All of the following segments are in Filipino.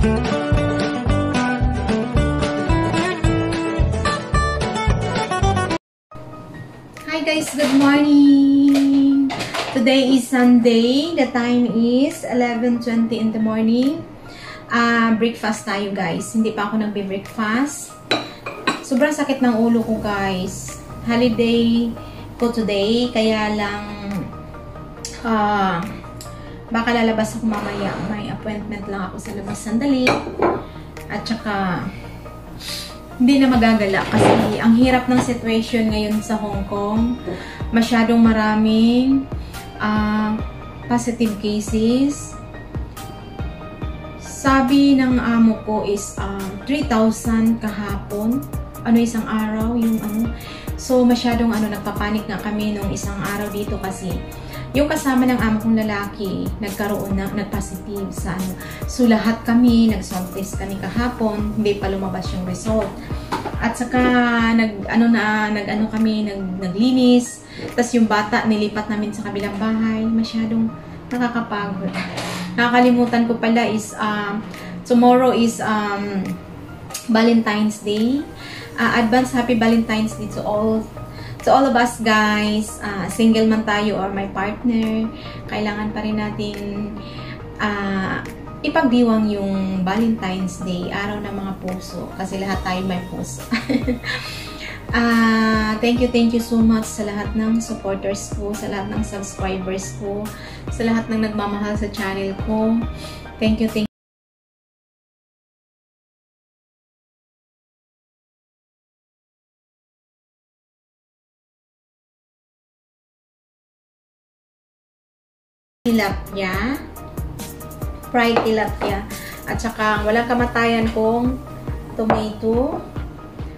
Hi guys, good morning! Today is Sunday. The time is 11:20 in the morning. Breakfast tayo guys. Hindi pa ako nagbe-breakfast. Sobrang sakit ng ulo ko guys. Holiday ko today. Kaya lang baka lalabas ako mamaya. May appointment lang ako sa labas sandali. At saka hindi na magagala kasi ang hirap ng situation ngayon sa Hong Kong. Masyadong maraming positive cases. Sabi ng amo ko is 3,000 kahapon. Isang araw yung So masyadong nagpapanik na kami nung isang araw dito kasi yung kasama ng amo kong lalaki nagkaroon na nag-positive sa So lahat kami nag-swab test kami kahapon, hindi pa lumabas yung result. At saka naglinis. Tapos yung bata nilipat namin sa kabilang bahay. Masyadong nakakapagod. Nakakalimutan ko pala is tomorrow is Valentine's Day. Advance happy Valentine's Day to all of us guys. Single man tayo or may partner, kailangan pa rin natin ipagdiwang yung Valentine's Day, araw ng mga puso, kasi lahat tayo may puso. Thank you so much sa lahat ng supporters ko, sa lahat ng subscribers ko, sa lahat ng nagmamahal sa channel ko. Thank you. Tilapia, fried tilapia, at saka walang kamatayan kong tomato,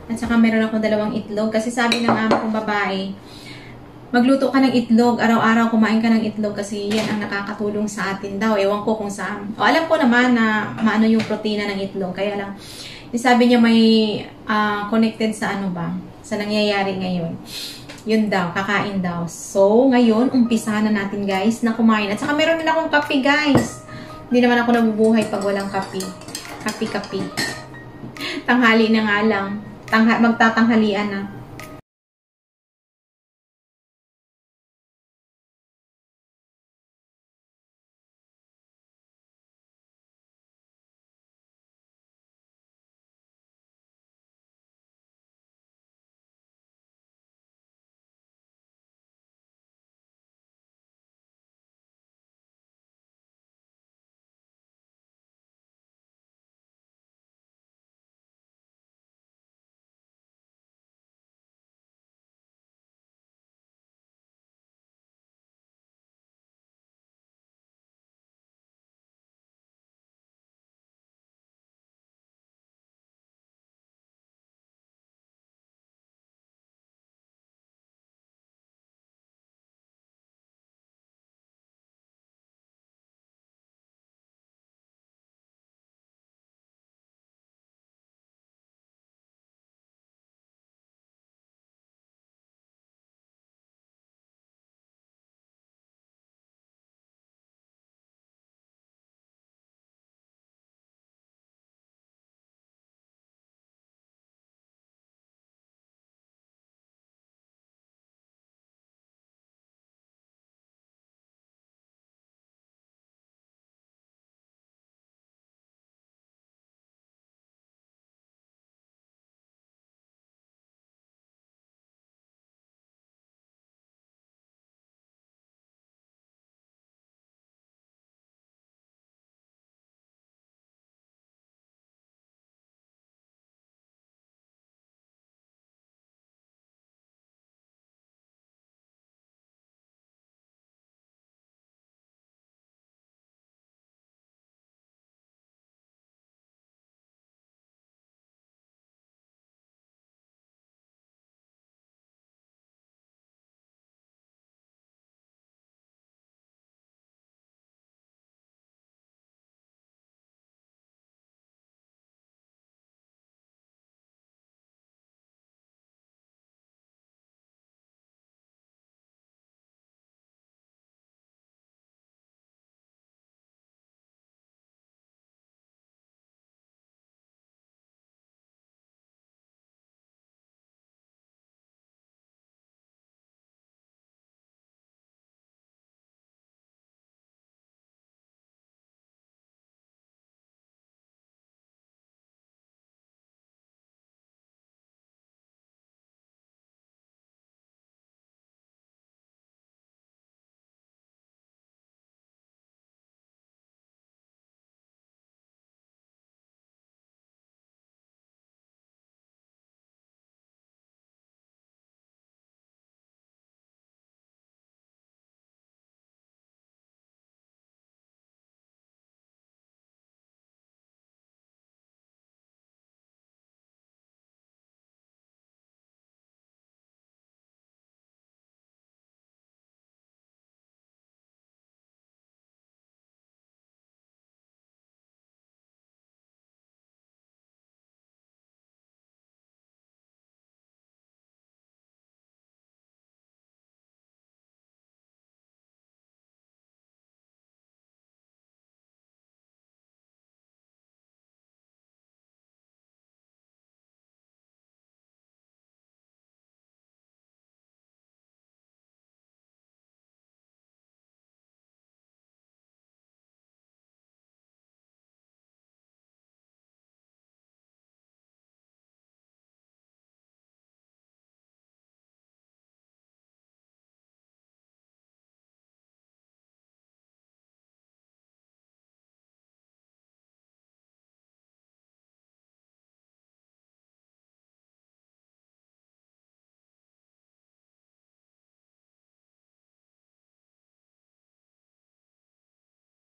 at saka meron akong 2 itlog kasi sabi ng amo kong babae, magluto ka ng itlog, araw-araw kumain ka ng itlog kasi yan ang nakakatulong sa atin daw. Ewan ko kung saan. Alam ko naman na maano yung protina ng itlog, kaya lang sabi niya may connected sa sa nangyayari ngayon. Yun daw, kakain daw. So, ngayon, umpisahan na natin guys na kumain. At saka meron din akong kape guys. Hindi naman ako nabubuhay pag walang kape. Kape. Tanghali na nga lang. Magtatanghalian na.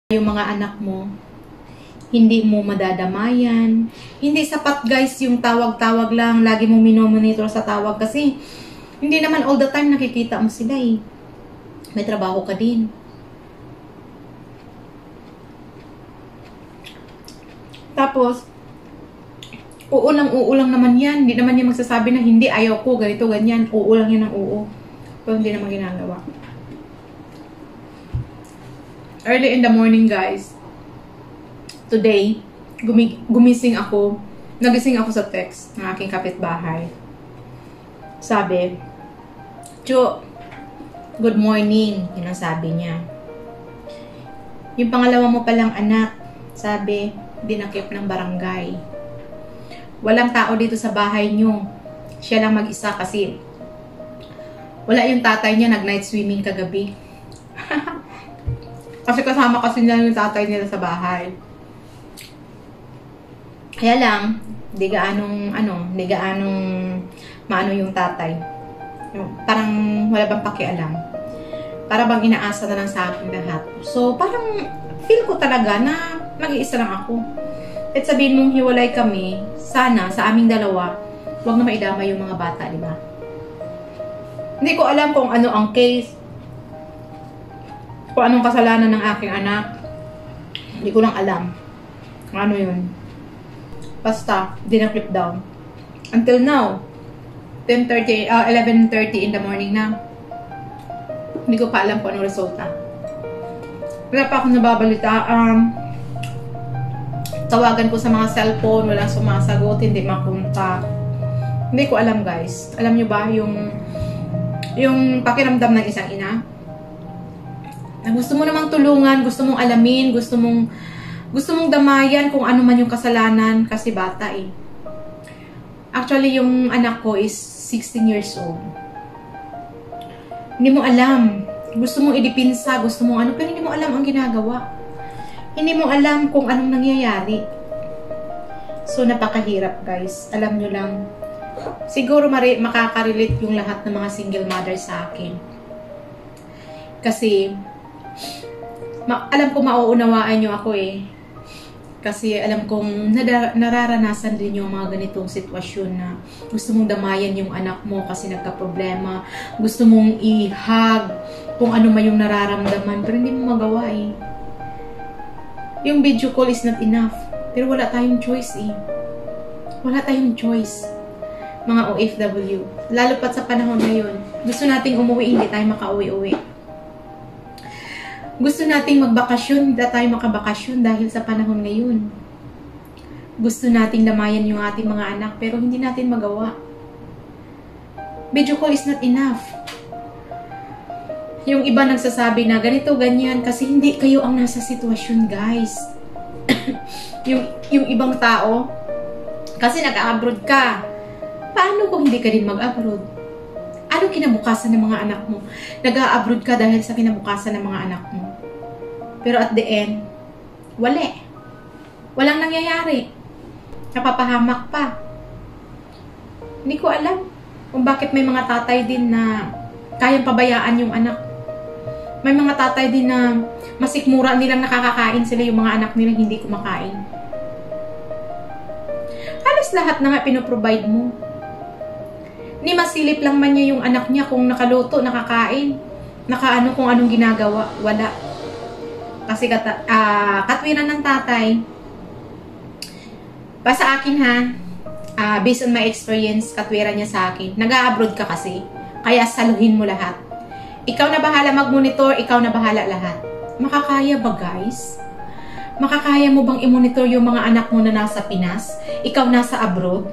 yung mga anak mo, hindi mo madadamayan. Hindi sapat guys yung tawag-tawag lang, lagi mo minomonitor sa tawag kasi hindi naman all the time nakikita mo sila eh. May trabaho ka din. Tapos, uulang naman yan. Hindi naman niya magsasabi na hindi, ayaw ko, ganito, ganyan. Uulang yan ng oo. Pero hindi naman ginagawa. Early in the morning, guys. Today, gumising ako. Nagising ako sa text ng aking kapitbahay. Sabi, Cho, good morning. Yun ang sabi niya. Yung pangalawa mo palang anak, sabi, dinakip ng barangay. Walang tao dito sa bahay niyo. Siya lang mag-isa kasi wala yung tatay niya, nag-night swimming kagabi. Kasi kasama kasi nila yung tatay nila sa bahay. Kaya lang, di gaanong maano yung tatay. Parang wala bang pakialam. Para bang inaasa na lang sa akin lahat. So, parang feel ko talaga na mag-iisa lang ako. At sabihin mong hiwalay kami, sana sa aming dalawa, huwag na maidama yung mga bata, di ba? Hindi ko alam kung ano ang case, kung anong kasalanan ng aking anak. Hindi ko lang alam. Ano yun? Basta, dinaflip down. Until now, 11:30 in the morning na. Hindi ko pa alam kung anong resulta. Wala pa akong nababalita. Tawagan ko sa mga cellphone, walang sumasagot, hindi makontak. Hindi ko alam guys. Alam nyo ba yung pakiramdam ng isang ina? Na gusto mo namang tulungan, gusto mong alamin, gusto mong damayan kung ano man yung kasalanan kasi bata eh. Actually, yung anak ko is 16 years old. Hindi mo alam. Gusto mong idipinsa, gusto mong ano, pero hindi mo alam ang ginagawa. Hindi mo alam kung anong nangyayari. So, napakahirap guys. Alam nyo lang. Siguro makaka-relate yung lahat ng mga single mother sa akin. Kasi, alam ko mauunawaan nyo ako eh. Kasi alam kong nararanasan din yung mga ganitong sitwasyon na gusto mong damayan yung anak mo kasi nagka-problema. Gusto mong i-hug kung ano man yung nararamdaman. Pero hindi mo magawa eh. Yung video call is not enough. Pero wala tayong choice eh. Wala tayong choice. Mga OFW. Lalo pat sa panahon ngayon. Gusto nating umuwi, hindi tayo makauwi-uwi. Gusto nating magbakasyon, hindi tayo makabakasyon dahil sa panahon ngayon. Gusto nating damayan yung ating mga anak, pero hindi natin magawa. Video call is not enough. Yung iba nagsasabi na ganito, ganyan, kasi hindi kayo ang nasa sitwasyon, guys. yung ibang tao, kasi nag-abroad ka. Paano kung hindi ka din mag-abroad? Anong kinabukasan ng mga anak mo? Nag-a-abroad ka dahil sa kinabukasan ng mga anak mo. Pero at the end, walang nangyayari. Napapahamak pa. Hindi ko alam kung bakit may mga tatay din na kayang pabayaan yung anak. May mga tatay din na masikmura nilang nakakakain sila yung mga anak nilang hindi kumakain. Halos lahat na nga pinoprovide mo. Ni masilip lang man niya yung anak niya kung nakaluto, nakakain, nakaano kung anong ginagawa, wala. Kasi katwiran ng tatay, pa sa akin ha, based on my experience, katwiran niya sa akin, nag-a-abroad ka kasi, kaya saluhin mo lahat. Ikaw na bahala mag-monitor, ikaw na bahala lahat. Makakaya ba guys? Makakaya mo bang i-monitor yung mga anak mo na nasa Pinas? Ikaw nasa abroad?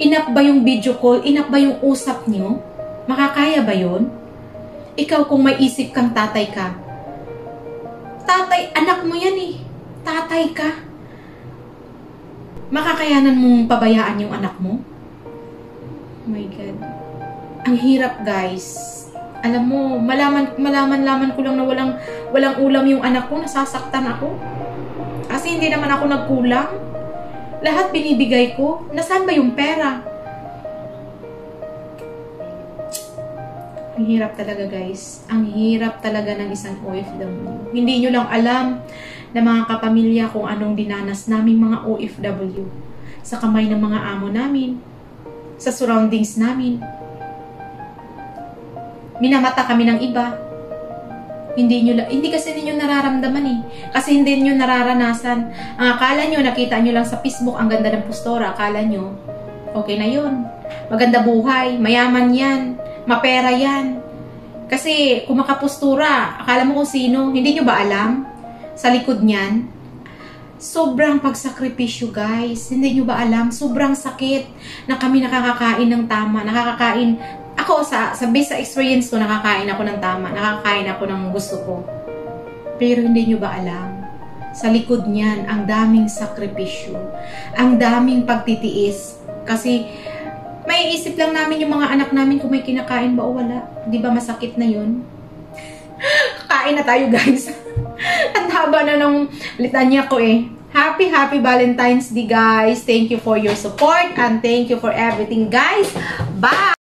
Enough ba yung video call? Enough ba yung usap nyo? Makakaya ba yun? Ikaw kung may isip kang tatay ka. Tatay, anak mo yan eh. Tatay ka. Makakayanan mong pabayaan yung anak mo? Oh my God. Ang hirap guys. Alam mo, malaman ko lang na walang ulam yung anak ko. Nasasaktan ako. Kasi hindi naman ako nagkulang. Lahat binibigay ko. Nasaan ba yung pera? Ang hirap talaga, guys. Ang hirap talaga ng isang OFW. Hindi nyo lang alam na mga kapamilya kung anong dinanas naming mga OFW sa kamay ng mga amo namin, sa surroundings namin. Minamata kami ng iba. Hindi kasi ninyo nararamdaman eh. Kasi hindi nyo nararanasan. Ang akala nyo, nakita nyo lang sa Facebook, ang ganda ng postura. Akala nyo, okay na yun. Maganda buhay, mayaman yan, mapera yan. Kasi kung makapostura, akala mo kung sino, hindi nyo ba alam? Sa likod niyan, sobrang pagsakripisyo, guys. Hindi nyo ba alam? Sobrang sakit na kami nakakakain ng tama. Nakakakain, ako sa base sa experience ko, nakakain ako ng tama. Nakakain ako ng gusto ko. Pero hindi nyo ba alam? Sa likod niyan, ang daming sakripisyo. Ang daming pagtitiis. Kasi, may isip lang namin yung mga anak namin kung may kinakain ba o wala. Di ba masakit na yun? Kain na tayo, guys. Ang haba na ng litanya ko eh. Happy Valentine's Day, guys. Thank you for your support and thank you for everything, guys. Bye!